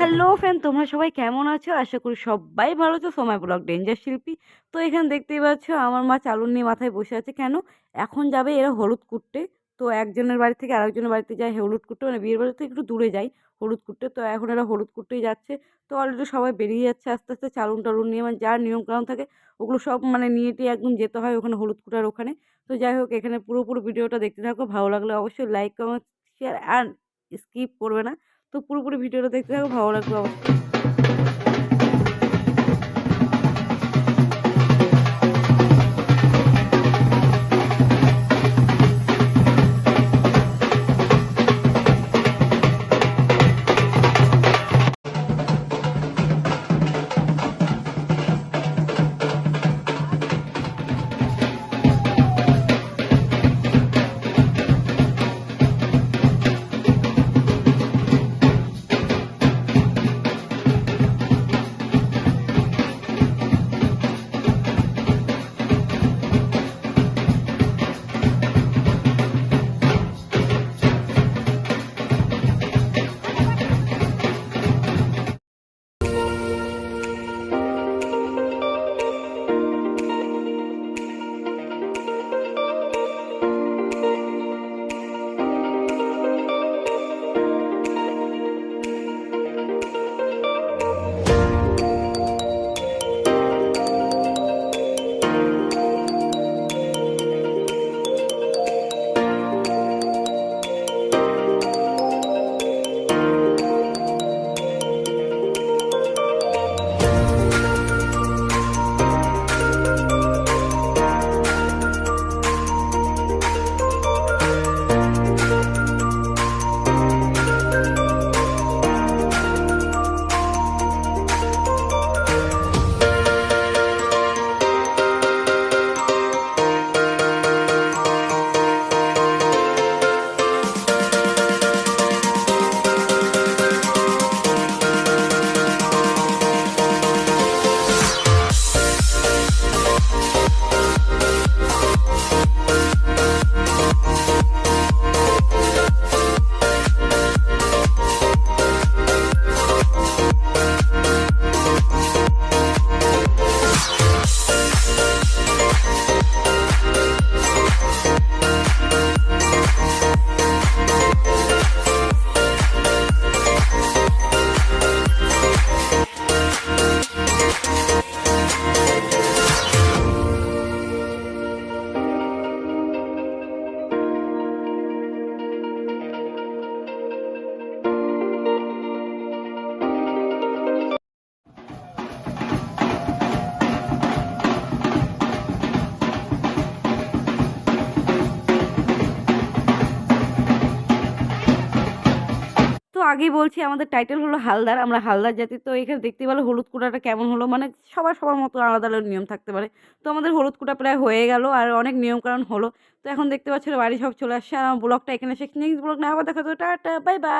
Hello friend, তোমরা সবাই কেমন আছো? আশা করি সবাই ভালো আছো। সময় ব্লগ ডেঞ্জার শিল্পী। তো এখানে দেখতেই পাচ্ছ আমার মা চালুন নিয়ে মাথায় বসে আছে। কেন? এখন যাবে এরা হলুদ কুটতে। তো একজনের বাড়ি থেকে আরেকজনের বাড়িতে যায় হলুদ কুটতে, মানে বিয়ের বাড়ি থেকে একটু দূরে যায় হলুদ কুটতে। তো এখন এরা হলুদ কুটতেই যাচ্ছে। তো অলরেডি সবাই বেরিয়ে যাচ্ছে আস্তে আস্তে চালুন নিয়ে, মানে যার নিয়মকানুন থাকে ওগুলো সব মানে নিয়ে টিয়ে একদম যেতে হয় ওখানে হলুদ কুটার ওখানে। তো যাই হোক, এখানে পুরোপুরি ভিডিওটা দেখতে থাকো। ভালো লাগলে অবশ্যই লাইক, কমেন্ট, শেয়ার আর স্কিপ করবে না। তো পুরোপুরি ভিডিওটা দেখতে থাকো, ভালো লাগবে অবশ্যই। তো আগেই বলছি আমাদের টাইটেল হলো হালদার। আমরা হালদার জাতি। তো এখানে দেখতেই পেলে হলুদ কুটাটা কেমন হলো, মানে সবার মতো আলাদা আলাদা নিয়ম থাকতে পারে। তো আমাদের হলুদ কুটা প্রায় হয়ে গেল আর অনেক নিয়মকানুন হলো। তো এখন দেখতে পাচ্ছ বাড়ি সব চলে আসছে। আর আমার ব্লগটা এখানে শেষ। নেক্সট ব্লগ না আবার দেখা যাবে। Tata, bye bye.